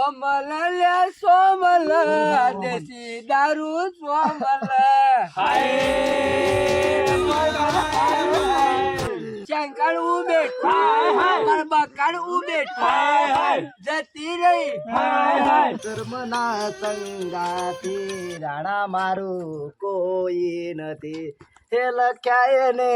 સોમલ લે સોમલ દેશી દારૂ સોમલ શંકર ઉબેટ બકર ઉબેટ જતી રહી કર્મના સંગાથી રાણા મારું કોઈ નથી હે લખ્યા એને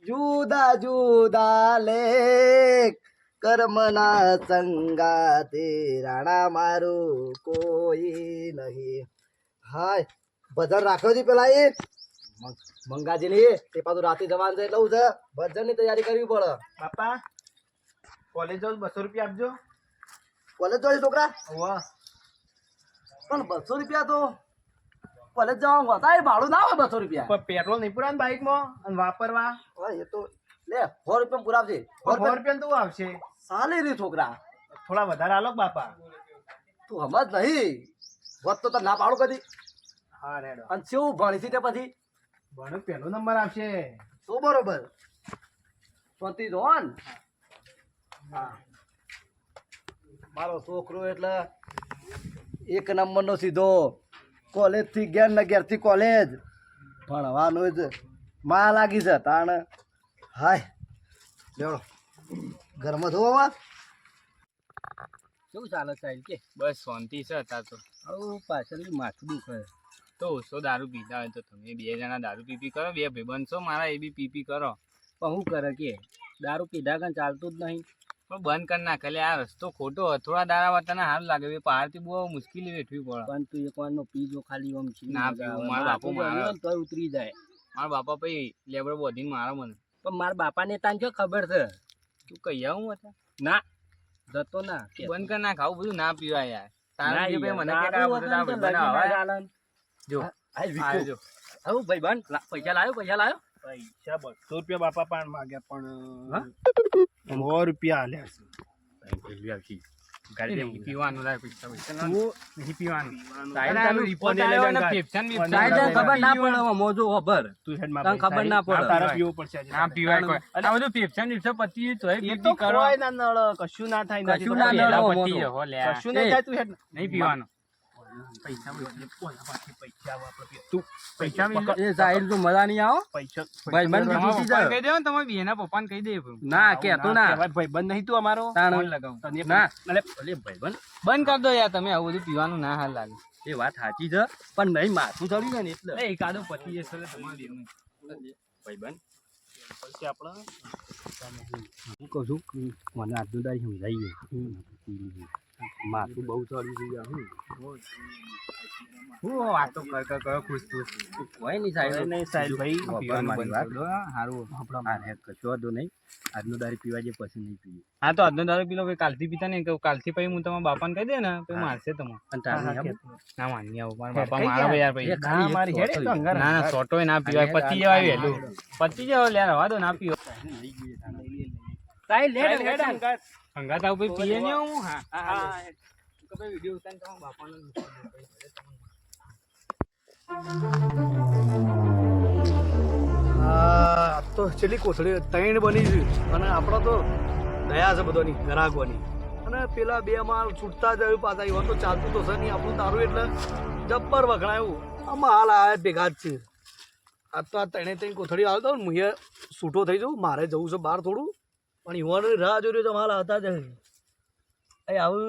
જુદા જુદા લેખ કર્મના સંગાથી રાણા મારું કોઈ નહીં. હાય ભજન રાખ્યો છે પેલા એ મંગાજીની તે પાછું રાતે જવાનું છે એટલે હું છે ભજનની તૈયારી કરવી પડે. બાપા કોલેજ જાઉં 200 રૂપિયા આપજો. કોલેજ જવા છોકરા પણ 200 રૂપિયા તો કોલેજ જવાનું હોતા ભાડું ના હોય 200 રૂપિયા. પણ પેટ્રોલ નહીં પુરાવાનું બાઇકમાં અને વાપરવા એ તો લે 100 રૂપિયા પુરાવશે. 100 રૂપિયા તો આવશે. સાલી રી છોકરા થોડા વધારે આલો બાપા. તું સમજ નહીં વત તો ના પાડું કદી. હા રેડો. અને શું ભણી તે પછી ભણો પહેલો નંબર આવશે. તો બરોબર શાંતિ જો ને. હા મારો છોકરો એટલે 1 નંબરનો સીધો કોલેજ થી ઘેર ને ઘેર થી કોલેજ ભણવાનું જ માં લાગી છે તાણ. હાય લેવડો ઘરમાં ધોવા શું ચાલે સાહેબ કે બસ શાંતિ છે અત્યારે તો. આવું પાછળથી માથું દુખે તો ઓછો દારૂ પીતા હોય તો તમે 2 જણા દારૂ પીપી કરો, 2 ભાઈબંધ છો મારા એ બી પીપી કરો. પણ શું કરે કે દારૂ પીધા કઈ ચાલતું જ નહીં. પણ બંધ કરી નાખે લે. આ રસ્તો ખોટો થોડા દાડા વાતાને સારું લાગે. પહાડથી બહુ મુશ્કેલી વેઠવી પડે. પણ તું એક વારનો પીજો ખાલી આમ છે ના પીવું. મારા બાપુ મારા તો ઉતરી જાય. મારા બાપા પછી લેબડો બોધીને મારા મને. પણ મારા બાપાને તાન શું ખબર છે? તું કહી આવું હતા ના જતો ના બંધ કરી નાખ. આવું બધું ના પીવાય યાર. તારા જે ભાઈ મને દારૂ કે આ વગર બધું આ તો ભાઈબંધ લગ્ન ના આવે. ચાલે. જો આ વિકો. આ જો આવું ભાઈબંધ પૈસા લાવ્યો પૈસા 200 રૂપિયા બાપા પણ માગ્યા પણ 100 રૂપિયા આલ્યા છે. નહીં પીવાનું લાય. પૈસા પૈસા નહીં પીવાનું. સાહેબ, તારે તમે report ફોન આવ્યો ને લઈને ફેફસાને ફોન બીફસાને સાહેબ, લઈને ખબર ના પડે મોજો ખબર તું હેડ તને ખબર ના પડે. તારા પીવો પડશે આજે. ના પીવાય કોઈ. આ બધું ફેફસાને બીફસા પતી તોય એ તો પીપી કરો. કોઈ ના નળ કશું ના થાય. કશું ના પેલા નડો પતી મોટો. જહો લે. કશું નહીં થાય. તું હેડ નહીં પીવાનું. પૈસા પૈસા વાપર. પૈસા બી- એ સાહેબ તો મજા નહીં આવો પૈસા ભાઈબંધ તમારા બીજી પપ્પાને જાય. કહી દે ને, તમારા બેના પપ્પાને કહી દે. ના કેતો ના ભાઈબંધ નહીં તું અમારો. તાણ. ફોન લગાવું. તને ના અલે અલે ભાઈબંધ બંધ કરી દો યાર તમે. આવું બધું પીવાનું ના હાલ લાગે. એ વાત સાચી છે પણ નહીં માથું ચડ્યું ને એટલે એ એકાદો પતી જશે એટલે તમારે લેવું. ભાઈબંધ પછી આપણે હું કહું છું કે મને આજનું દાડી સમજાઈએ માથું બહુ ચડી ગયું. હું વાતો કર ખુશ કોઈ નહીં સાહેબ નહીં સાહેબ ભાઈ પીવાનું બંધ કરી દો. હારું. કશો વાંધો નહીં આજનું દાડી પીવા જે પછી નહીં પીએ હા તો આજનો દારૂ પી લો. કાલથી પીતા નહીં તો કાલથી પછી હું તમારા બાપાને કહી દે ને તો મારશે તમે. અને તારે એમ ના માની આવું. મારા બાપા મારા યાર પછી. ખાલી એક મારી હેડે તો અંગાર. ના ના સોટોય ના પીવાય. પતી જવાય વહેલું. પતી જાવ લે. રવા દો ના પીવો. સાહેબ લેટ લેટ હંગાત આવું પછી પીએ નહીં હું. હા વિડીયો ઉતારીને તમારા બાપાને આ તો છેલ્લી કોથળી 3 બની છે અને આપણો તો દયા છે બધાની ગ્રાહકોની. અને પેલા 2 માલ છૂટતા જ પાછા એવા તો ચાલતું તો છે નહીં. આપણું તારું એટલે જબ્બર વખણાયું. આમાં હાલ આ ભેગા જ છે. આ તો આ 3 કોથળી હાલ દઉં ને હું એ છૂટો થઈ જાઉં. મારે જવું છે બહાર થોડું પણ યુવાની રાહ જોઈ રહ્યો તો માલ આવતા જ એ આવું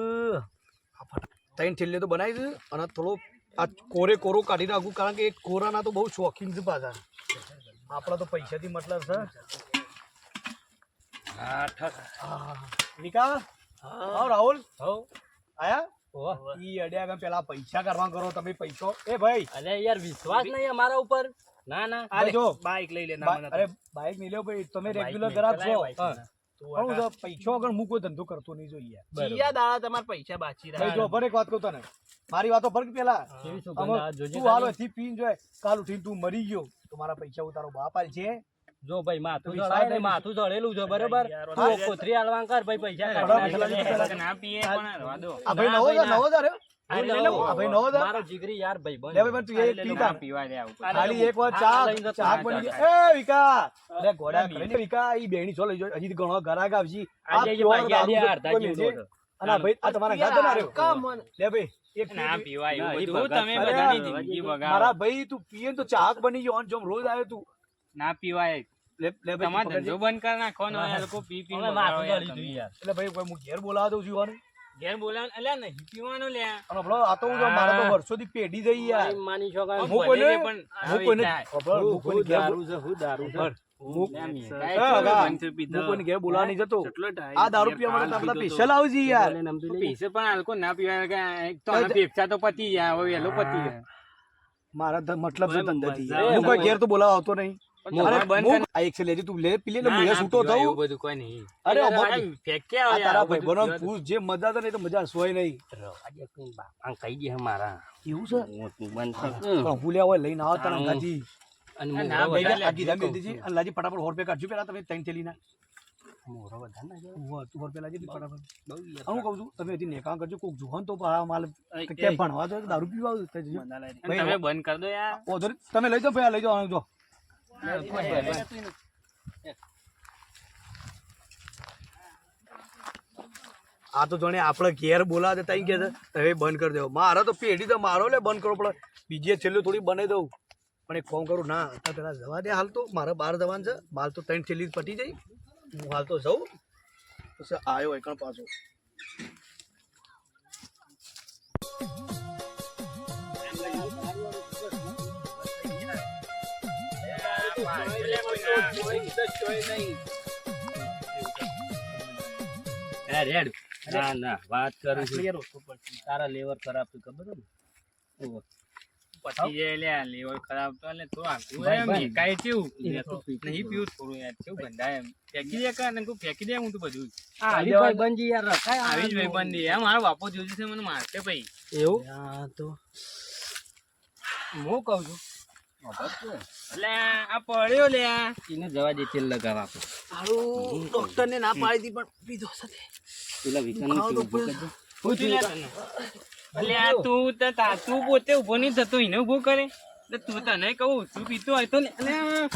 3 છેલ્લે તો બનાવી છે અને થોડો આ કોરો કાઢી નાખું કારણ કે એક કોરાના તો બહુ શોખીન છે પાછા. આપણા તો પૈસાથી મતલબ છે. નિકા હા રાહુલ આયા ઈ અડ્યા કે પેલા પૈસા કરવા કરો તમે. પૈસો એ ભાઈ અરે યાર વિશ્વાસ નહીં અમારા ઉપર. ના ના અરે જો બાઈક લઈ લે. અરે બાઈક નહીં લ્યો ભાઈ. તમે રેગ્યુલર ગ્રાહક છો. પૈસો વગર હું કોઈ ધંધો કરતો નહીં જોઈએ. તમારે પૈસા બાચી ભાઈ જો ભરે એક વાત કહું તને. મારી વાતો ફરક પેલા તું હાલો એથી પીન જોય કાલ ઉઠીને તું મરી ગયો તો મારા પૈસા ઉતારો બાપ આલ છે. જો ભાઈ માથું ચડેલું છે બરોબર. તું કોથરી હાલવા કર ભાઈ પૈસા ના પીએ પણ રવા દો. આ ભાઈ નવો જ આવ્યો. આ ભાઈ નવો જ મારો જીગરી યાર ભાઈ લે ભાઈ તું એક પીતા પીવા દે આવું. ખાલી એક વાર ચા બની ગઈ. એ વિકા અરે ગોડા કરીને વિકા ઈ બેણી છો લઈ જો. હજી ઘણો ગરાગ આવજી. આ આજે pure ભાઈ દારૂ આજે છે. અડધા કોઈ કિલો મિલશે? છે. અને આ ભાઈ આ તમારા ગાતો ના રહ્યો લે ભાઈ એક ના પીવાય એવું બધું તમે અરે બધાની જિંદગી મારા બગાડો ભાઈ તું પીએ ને તો ચાહક બની ગયો અને જેમ રોજ આવ્યો તું ના પીવાય લે ભાઈ તમારો પકડજે. ધંધો બંધ કરી નાખો ને આ લોકો પી પી હવે માથું દળી દઉં યાર. એટલે ભાઈ કોઈ હું ઘેર બોલાવા દઉં છું યાર. ઘેર બોલાવ અલ્યા નહીં પીવાનું લ્યા અને હમણાં આ તો હું જો મારે તો વર્ષોથી પેઢી જઈ યાર એમ માની છો કે હું કોઈને પણ હું કોઈને ખબર, હું કોઈને ઘેર દારૂ છે હું દારૂ છે હું કોઈને ઘેર બોલાવા નહીં જતો આ દારૂ પીવા માટે તો બધા સ્પેશિયલ આવજે યાર પૈસે પણ આલ્કો ના પીવાય કે એક તો આના પેપ્સા તો પતી જાય હવે વહેલો પતી જાય મારા મતલબ છે ધંધાથી હું કોઈ ઘેર તો બોલાવા આવતો નહીં મોહર બંધ હું આ એક છે લેજે તું લે પી લે એટલે હું છૂટો થઉં એવું બધું કોઈ નહીં અરે ફેંક્યા આ હોય તારા આ ભાઈ બધું બનો તું જે મજા તો નહીં તો મજા સોય નહીં કહી દે મારા એવું છે મોટું બંધ થશે. પણ ભૂલ્યા હોય લઈને આવો તારા ગાજી અને ના, મોરો ભાઈ, વધારે આ ગીધા મેલ દીજી અને લાજી ફટાફટ 100 રૂપિયા કાઢજો પેલા તમે 3 થેલી ના મોરો વધારે ના જાય. તું 100 રૂપિયા લાજી ફટાફટ બહુ યાર. હું કહું છું તમે હજી નેકા કરજો કોક જોહન તો આ માલ કે ભણવા તો દારૂ પીવા આવું તો જજો. તમે બંધ કરી દો યાર વાંધો નહીં. તમે લઈ જાઓ ભાઈ લઈ જાઓ જો આ તો જોણે આપણે ઘેર બોલાવે તઈ કે છે હવે બંધ કરી દેવો મારે તો પેઢી તો મારો લે બંધ કરવો પડે બીજે છેલ્લું થોડી બનાવી દઉં પણ એક ફોન કરું ના અત્યારે પેલા જવા દે હાલ તો મારે બહાર જવાનું છે માલ તો 3 થેલી પટી જાય હું હાલ તો જઉં પછી આવ્યો એકણ પાછો એ રેડ. ના ના વાત કરું છું તારા લેવર ખરાબ છે ખબર છે ને? ઓહો. પતી જાય લ્યા લેવલ ખરાબ તો એટલે તો આખું ભાઈ, એમ ભાઈ. કાંઈ કેવું એ તો પીતું. નહીં પીવું થોડું યાર કેવું ગંધાય એમ ફેંકી દે કાં ને કોઈ ફેંકી દે હું તો બધું આવી ભાઈબંધી યાર રખાય આવી જ ભાઈબંધી એમ મારો બાપો જોયું છે મને મારશે ભાઈ એવું તો હું કહું છું એટલે આ પડ્યો લ્યા એને જવા દે તેલ લગાવ આપો ડોક્ટર ને ના પાડી હતી પણ પીધો સાથે પેલા વિકન શું થયું લ્યા તને? અલ્યા તું પોતે ઊભો નહીં થતો એને ઊભો કરે એટલે તું તને કહું તું પીતો હોય તો લે અલ્યા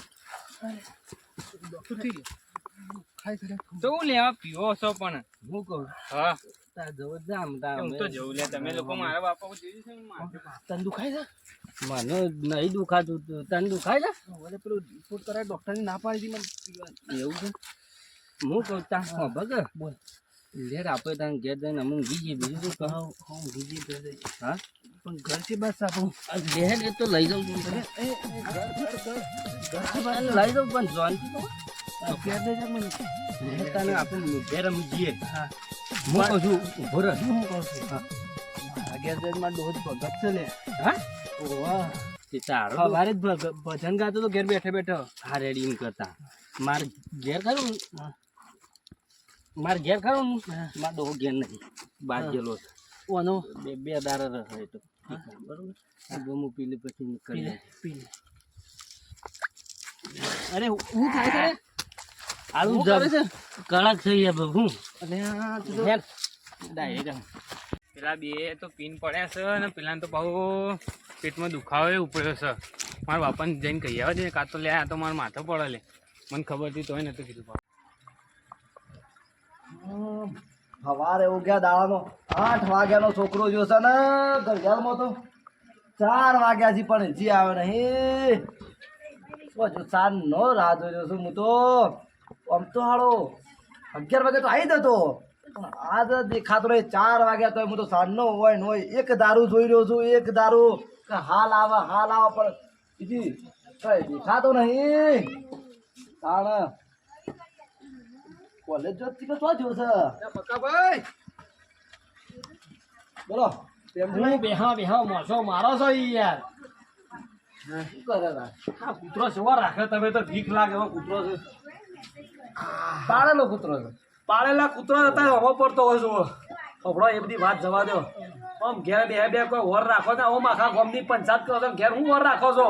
તો હું લેવા પીવો છો પણ હું કહું હા તાર જવું જ આમ તાર હું તો જવું લે તમે લોકો મારા બાપા જોયું છે ને મારશે. તને દુખાય છે મને નહીં દુખાતું તને દુખાય છે હવે પેલું રિપોર્ટ કરાય ડોક્ટર ને ના પાડી હતી મને પીવાનું. એવું છે હું કહું તા ભગર બોલ લેર આપણે તાર ઘેર જઈને અમુક બીજી બીજું શું કહું હું બીજી ઘર જઈશ. હા પણ ઘરથી બસ આપણું લેર એ તો લઈ જાઉં છું તને. લઈ જાઉં પણ જોનથી તો ઘેર જઈ જા મને. લેર તને આપણે ઘેર અમે જઈએ હા હું કહું છું ઉભો રહે હું કહું છું મારા ઘેર જઈને મારા ડોહો જ ભગત છે લે હા ઓવા તે તારો સવારે જ ભજન ગાતો તો ઘેર બેઠે બેઠો હા રેડી એમ કરતા મારે ઘેર ખરું મારે ઘેર ખરું મારે ડોહો ઘેર નહીં બાર ગયેલો છે ઓનો બે દાડા રહે તો બરોબર ગમું પીલે પછી નીકળી પી લે અરે હું થાય કરે આવું હું કરે છે? કડક થઈ ગયા બાબુ અરે આ તું તો હેર ડાયરેક્ટ પેલા બે તો પીન પડ્યા છે અને પેલા તો બહુ પેટમાં દુખાવો ઉપડ્યો છે મારા બાપાને જઈને કહી આવે છે કાં તો લે આ તો મારા માથે પડે લે મને ખબર હતી તોય નતું કીધું સવારે ઉગ્યા દાડાનો 8 વાગ્યાનો છોકરો જો છે ને ઘડિયાળમાં તો 4 વાગ્યા છે પણ હજી આવે નહીં જો 4 નો રાહ જોઈ રહ્યો છું હું તો આમ તો હાળો 11 વાગે તો આવી જતો પણ આજ દેખાતો નહીં 4 વાગ્યા તો હું તો સાંજનો હોય ને હોય એક દારૂ જોઈ રહ્યો છું એક દારૂ કે હાલ આવે પણ બીજી કઈ દેખાતો નહીં તાણ કોલેજ જો તીકો તો જો છે પક્કાભાઈ બોલો હું બેહા મોસો મારો છો ઈ યાર શું કરે તા? આ કૂતરો સેવા રાખે તમે તો ભીખ લાગે એવો કૂતરો છે પાડેલો કૂતરો છે પાળેલા કૂતરો હતા હવો પડતો હોય છો હભળો એ બધી વાત જવા દો આમ ઘેર બે કોઈ વર રાખો ને આમ આખા ગામની પંચાયત કરો છો ઘેર હું વર રાખો છો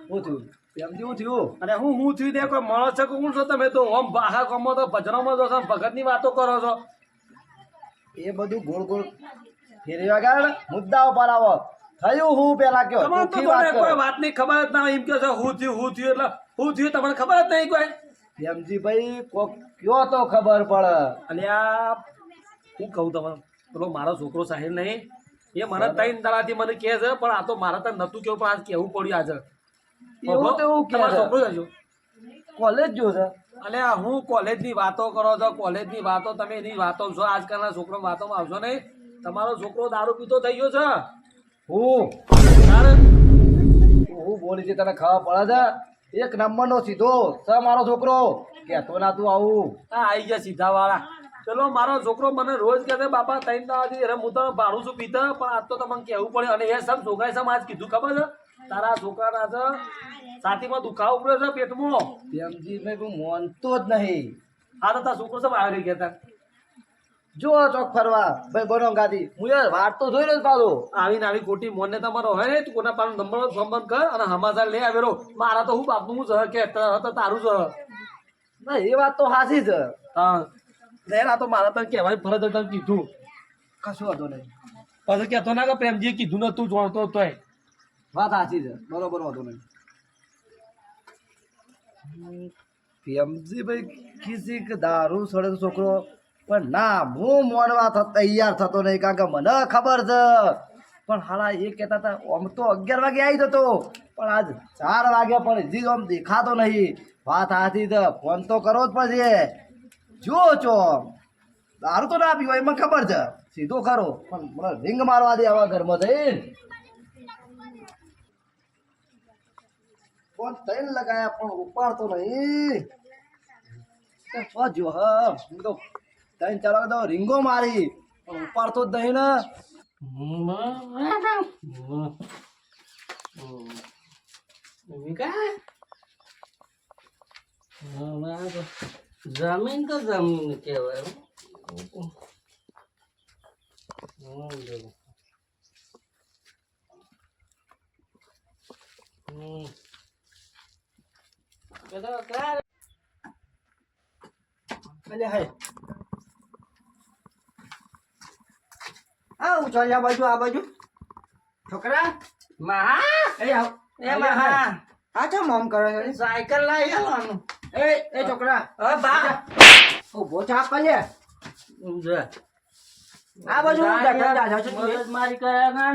શું થયું પ્રેમજી શું થયું અને હું થયું તે કોઈ માણસ છે કે હું છો તમે તો આમ આખા ગામમાં તો ભજનોમાં જો છો ભગતની વાતો કરો છો એ બધું ગોળ ગોળ ફેરી વગાડ મુદ્દાઓ પર આવો થયું હું પેલા કયો તમને તો ચોખ્ખી વાત તમને કરો. કોઈ વાતની ખબર જ ના હોય એમ કહો છો હું થયું એટલે હું થયું તમને ખબર જ નહીં કોઈ પ્રેમજી ભાઈ કોક કયો તો ખબર પડે અને આ હું કહું તમને પેલો મારો છોકરો સાહેબ નહીં એ મને ત્રણ દાડાથી મને કહે છે પણ આ તો મારા તો નતું કેવું પણ આજ કહેવું પડ્યું આજે એવું તો એવું તમારો કે છોકરો જજો કોલેજ જો છે અલે આ હું કોલેજની વાતો કરો છો કોલેજની વાતો તમે એની વાતો છો આજકાલના છોકરો વાતોમાં આવશો નહીં તમારો છોકરો દારૂ પીતો થઈ ગયો છે હું તારે હું બોલી છે તને ખબર પડે છે એક નંબરનો સીધો છે મારો છોકરો કહેતો ના તું આવું આ આવી ગયા સીધા વાળા ચલો મારો છોકરો મને રોજ કહે છે બાપા ત્રણ દાવાથી અરે હું તો ભાડું છું પીતા પણ આજ તો તમને કહેવું પડે અને એ સમ છોકરાએ સમ આજ કીધું ખબર છે તારા છોકરાના છે છાતીમાં દુખાવો પડ્યો છે પેટમાં પ્રેમજી ભાઈ હું માનતો જ નહીં આ તો તારા છોકરો સમ આવી ગયા જો ચોક ફરવા ભાઈ બનો ગાદી હું યાર વાત તો જોઈ રહ્યો પાછો આવીને આવી ખોટી મોને તમારો હોય ને તું કોના પાનો નંબર સંબંધ કર અને હમાસા લઈ આવેલો મારા તો હું બાપનું હું સહ કે તારું સહ ના એ વાત તો સાચી છે હા આ તો મારા તને કહેવાની ફરજ તને કીધું કશું વાંધો નહીં પછી કહેતો ના કે પ્રેમજીએ કીધું ને તું જોડતો તોય વાત સાચી છે બરોબર વાંધો નહીં પ્રેમજી ભાઈ કિસી કે દારૂ સડે છોકરો પણ ના હું મોનવા તૈયાર થતો નહીં કારણ કે મને ખબર છે પણ હાલા એ કહેતા હતા આમ તો 11 વાગે આવી જતો પણ આજ 4 વાગ્યા પણ હજી આમ દેખાતો નહીં વાત સાચી છે ફોન તો કરવો જ પડશે જો ચો દારૂ તો ના પીવાય મને ખબર છે સીધો ખરો પણ મને રિંગ મારવા દે આવા ઘરમાં જઈને ફોન તૈન લગાયા પણ ઉપાડતો નહીં જો હા હું તો તૈન ચાલો તો રીંગો મારી પણ ઉપાડતો જ નહીં ને જમીન તો જમીન કહેવાય આવું ચાલ આ બાજુ છોકરા મહા એ આવ એ મહા આ ચમ મોમ કરે છે સાયકલ લાવી આવવાનું એ છોકરા બા ઉભો થા કલે આ બાજુ હું દર્શન દાદા છું મારી કર્યા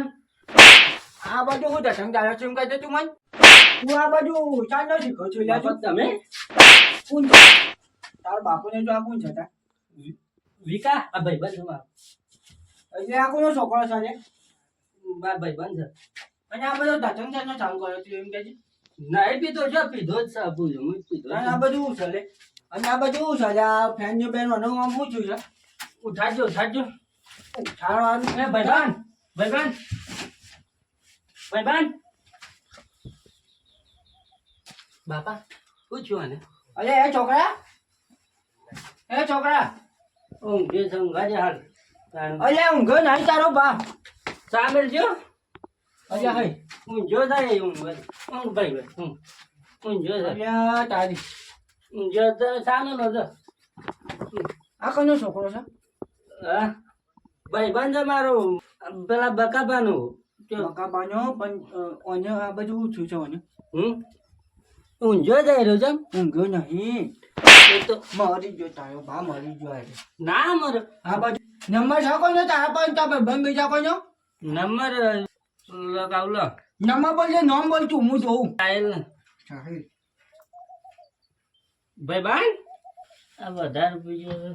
આ બાજુ હું દર્શન દાદા છું એમ કહી દે તું મને તું આ બાજુ ચાલ ન શીખો છું લ્યા તમે કોણ તાર બાપુને જો આ કોણ છે તા વિકા આ ભાઈબંધ છે મારો એટલે આ કોનો છોકરો છે રે મારા ભાઈબંધ છે અને આ બધો દર્શન દાદા ચાલુ કર્યો છે એમ કહેજે નહીં પીધો છે પીધો જ સાબુ છે હું પીધો અને આ બધું શું છે લે અને આ બધું શું છે આ ફેન ની બેન નું આમ શું છે ઉઠાડજો ઉઠાડજો ઉઠાડવાનું એ ભાઈબંધ ભાઈબંધ ભાઈબંધ બાપા પૂછ્યું આને અરે એ છોકરા ઊંઘે છે ઊંઘાજે હાલ અરે ઊંઘ નહીં તારો બા સામેલ જો અરે હઈ ઊંઘો થાય ઊંઘ ભાઈ ઊંઘો થાય અરે તારી ઊંઘો તો સામેલો છે આ કોનો છોકરો છે હા ભાઈબંધ છે મારો પેલા બકાબાનું બકા બાનો પણ ઓને આ બધું શું છે ઓને ઊંઘો જાય રહ્યો છે ઊંઘ્યો નહીં એ તો મરી ગયો તારો બા મરી ગયો આજે ના મારો આ બાજુ નંબર છે કોનો તારા પણ તા ભાઈ બીજા કોનો નંબર લગાવ લો નંબર બોલજે નામ બોલ તું હું જોઉં ચાલ ભાઈબંધ આ વધારે બીજું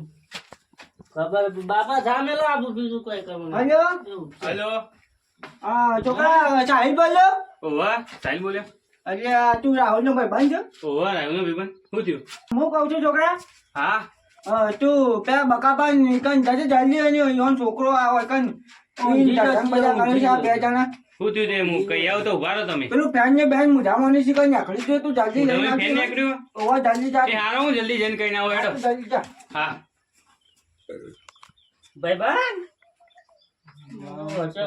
ખબર બાપા સામે લો આપું બીજું કઈ કરવું હલો હેલો આ છોકરા સાહિલ બોલ્યો ઓવા સાહેબ બોલ્યો અરે તું રાહુલ નો ભાઈ બંધ ઓવા રાયનો ભાઈબંધ શું થયું હું કહું છું છોકરા હા તું પેલા બકાબા કન જજે જલ્દી અને યોન છોકરો આવે કન બધા કરે છે આ બે જણા શું થયું તે હું કઈ આવ તો ઉભા રહો તમે પેલું ફેન ને બેન મુજાવાની શીખર નાખડી છે તું જલ્દી લઈને તમે ફેન નીકળ્યો ઓવા જલ્દી જા એ હારો હું જલ્દી જઈને કઈ ના આવો હેડો જલ્દી જા હા ભાઈબંધ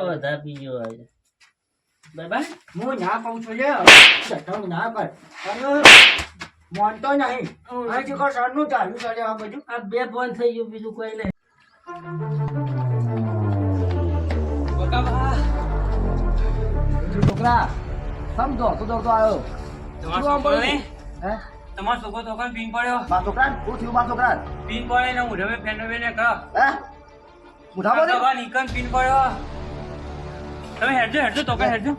વધારે બીજો આવે ભાઈબંધ હું ના કહું છું લે ચટણ ના કર અરે માનતો નહીં આ શીખર સરનું ચાલુ કરે આ બધું આ બે ફોન થઈ ગયું બીજું કોઈ નહીં છોકરા સમજો તો દોડતો આવ્યો તમારો છોકરો ને હે તમારો છોકરો તો પીન પડ્યો મા છોકરા શું થયું મા છોકરા પીન પડે ને હું રમે ફેન ને કરો હે મુઠામાં દે. દવા નીકળ પીન પડ્યો. તમે હેડજો તો કઈ હેડજો.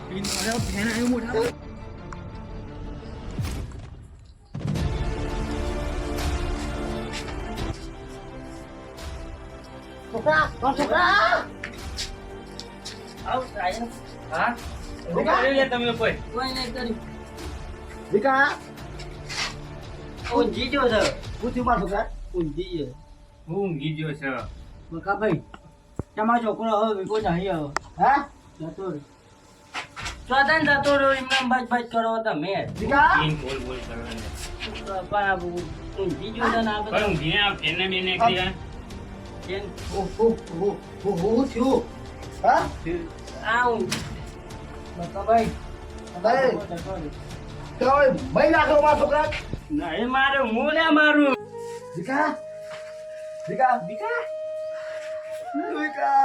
પીન પડ્યો, ફેન આવ્યો મોટા. આવ સાહેબ હા કરી લે તમે કોઈ. કોઈ નહીં કર્યું વિકા ઊંઘી ગયો છે હું થયું મારા છોકરા ઊંઘી ગયો હું ઊંઘી ગયો છે. બકાભાઈ તમારો છોકરો હવે વિકો નહીં હવે હા જતો રહ્યો સ્વતંત્ર જતો રહ્યો એમને બાજ કરો તમે વિકા પીન બોલ કરવાનું. પણ ઊંઘી ગયો છે ને આ પણ બધા ઊંઘીને આ ફેનને બેને એકલી આ. કેમ? હું થયું હા આ ઊંઘ બકાભાઈ ભાઈ તો ભાઈ નાખો મારા છોકરા નહીં મારે હું ને મારું વિકા વિકા વિકા વિકા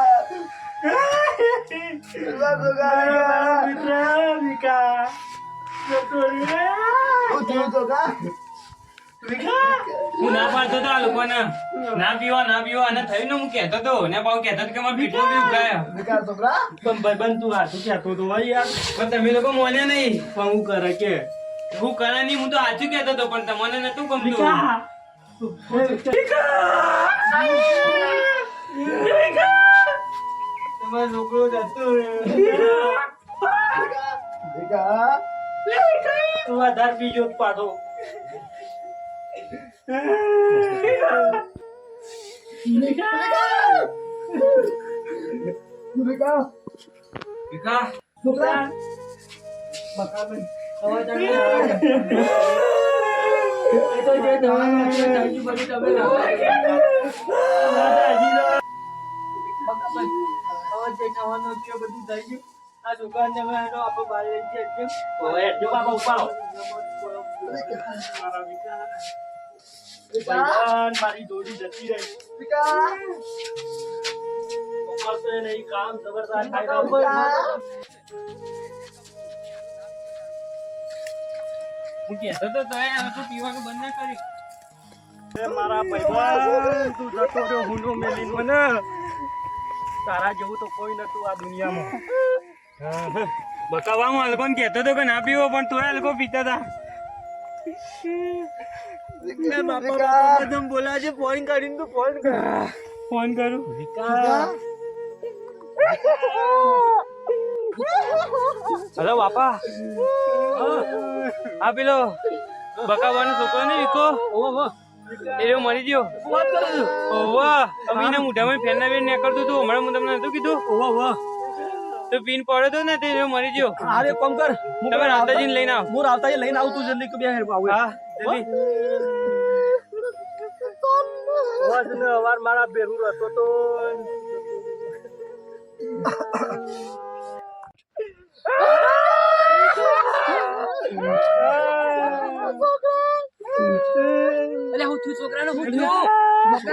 વિકા જતો રહ્યો હું થયું છોકરા હું ના પાડતો તો આ લોકોને ના પીવા અને થયું ને હું કહેતો તો ને પાછું કહેતો તો કે મારે પીઠમાં બી ઉગાયા. વિકા છોકરા પણ ભાઈબંધ તું હાથું કહેતો તો ભાઈ યાર પણ તમે લોકો મોન્યા નહીં. પણ હું કરે કે હું કરે નહીં, હું તો સાચું કહેતો હતો પણ તમને નતું ગમતું. વિકા તમારો છોકરો જતો રહ્યો વિકા તું આધાર બીજો પાછો વિકા વિકા છોકરા બકાભાઈ અવાજ આવે એ તો જે તમારું ચાલુ બધું તમે અવાજ જે ખાવાનો છે બધું થઈ ગયું આ દુકાન તમે એનો આપણે બહાર લઈ જઈએ હવે જો બાબા ઉપાડો ભાઈબંધ મારી દોડી જતી રહી વિકા ઉપર તો એને ઈ કામ જબરદસ્ત થાય હું કહેતો તો તોય આ લોકો પીવાનું બંધ ના કર્યું. મારા ભાઈબંધ તું જતો રહ્યો હુંડો મેલીને મને તારા જેવું તો કોઈ નતું આ દુનિયામાં બકાવામાં આ લોકોને કહેતો તો કે ના પીવો પણ તોય આ લોકો પીતા હતા. બોલાજે ફોન કરીને તું ફોન કર ફોન કરું. હલો બાપા. આ પેલો બકાવાનો છોકરો ને વિકો એ મરી ગયો. અભીને મોઢામાં ફેરના બેન નીકળતું હતું હમણાં હું તમને નતું કીધું તો પીન પડ્યો તો ને તે મરી ગયો. અરે કોમ કર તમે રાવતાજીને લઈને આવો. હું રાવતાજી લઈને આવું તું જલ્દી કે બે હેર આવું હા જલ્દી. અવાજ ને અવાર મારા બેરું રહેતો તો અલે હું થયું છોકરાનો હું થયું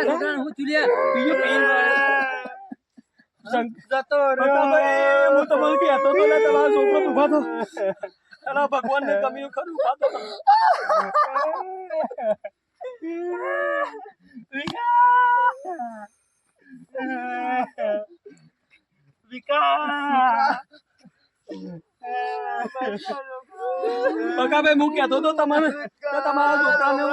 છોકરાનો હું થયું લે બીજું પીન જતો બકાભાઈ હું તમને કહેતો તો ને તમારો છોકરો ઉભા થો અલા ભગવાન ને કમી ખરું ઉભા થો બકાભાઈ હું કહેતો તો તમારે તો તમારા છોકરાને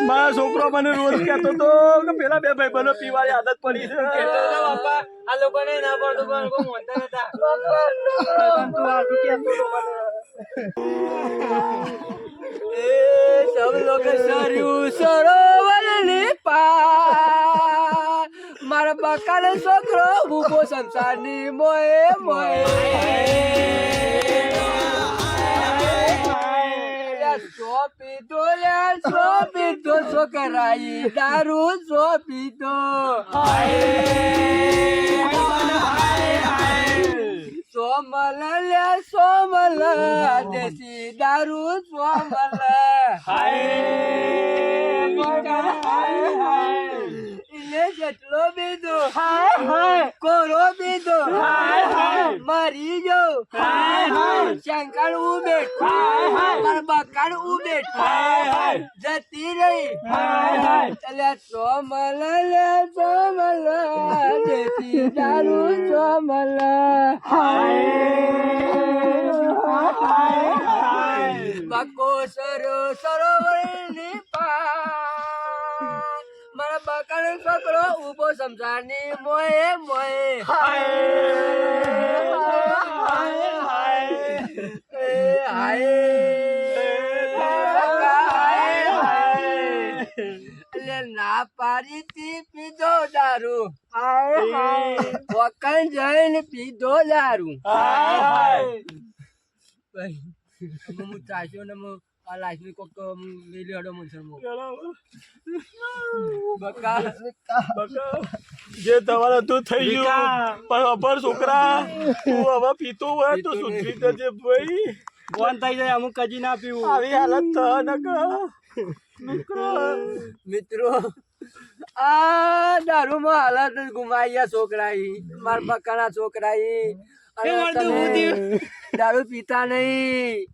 મારા છોકરો મને રોજ કહેતો તો કે પેલા બે ભાઈ બનો પીવાની આદત પડી છે બાપા આ લોકોને ના પડતું પણ લોકો મોનતા નતા. તું આટલું કહેતો તો મને सब लोग सरयू सरोवर ने पार मारा बकाल छोकरो भूखो संसाરની મોએ મોએ સો પીધો છોકરાઈ દારૂ સો પીધો સોમલ લે સોમલ દેશી દારૂ સોમલ ઇલે જેટલો બીધો કોરો બીધો મરી જો શંકર ઉબેટ બકર ઉબેટ જતી રહી એટલે સોમલ લે સોમલ દેશી દારૂ સોમલ બકો સરોવરની મારા બકર છોકરો ઉભો સમજાની મોએ મોએ ના પાડી તી પીધો દારૂ વકલ જઈને પીધો દારૂ હું ચાસ્યો ને આ લાઈફ કોક મેલી હડો મનસર જે તમારે તું થઈ ગયું પણ અબર છોકરા તું હવે પીતો હોય તો સુધરી જજે ભાઈ કોણ થઈ જાય અમુક કજી ના પીવું આવી હાલત મિત્રો આ દારૂમાં હાલત ગુમાઈ ગયા છોકરા મારા બકાના છોકરા દારૂ પીતા નહીં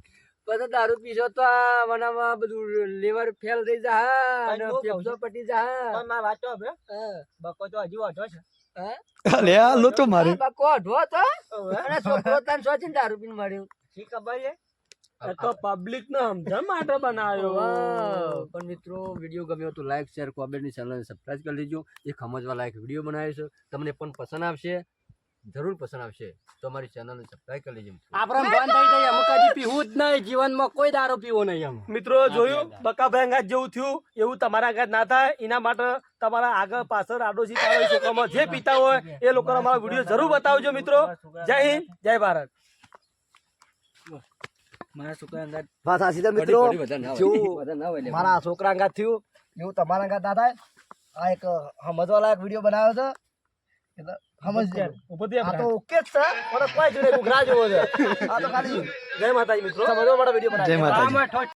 પછી દારૂ પીશો તો આ મનામાં બધું લીવર ફેલ થઈ જાય અને ફેફસો પટી જાય વાત તો હવે બકો તો હજુ અઢો છે બકો અઢો હતો અને છોકરો તને સોચીને દારૂ પીને મળ્યું ઠીક ખબર છે તો પબ્લિક ને સમજણ માટે બનાવ્યો પણ મિત્રો વિડીયો ગમ્યો તો લાઈક શેર કોમેન્ટ ની ચેનલ સબસ્ક્રાઇબ કરી લેજો એ સમજવા લાયક વિડીયો બનાવ્યો છે તમને પણ પસંદ આવશે જરૂર પસંદ આવશે તો અમારી ચેનલને સબસ્ક્રાઇબ કરી લેજો આપણે બંધ થઈ જાય અમુક હજી પીવું જ નહીં જીવનમાં કોઈ દારૂ પીવો નહીં મિત્રો જોયું બકાભાઈ અંગાત જેવું થયું એવું તમારા અંગાત ના થાય એના માટે તમારા આગળ પાછળ આડોશી તારો છોકરામાં જે પીતા હોય એ લોકોને અમારા વિડીયો જરૂર બતાવજો મિત્રો જય હિન્દ જય ભારત મારા છોકરા અંગાત વાત સાચી છે મિત્રો મારા છોકરા અંગાત થયું એવું તમારા અંગાત ના થાય આ એક સમજવા લાયક વિડીયો બનાવ્યો છે એટલે સમજજો આ તો ઓકે જ છે પણ કોઈ જોડે ઘૂઘરા જેવો છે આ તો ખાલી જય માતાજી મિત્રો સમજવા માટે વિડીયો બનાવ્યો જય માતાજી.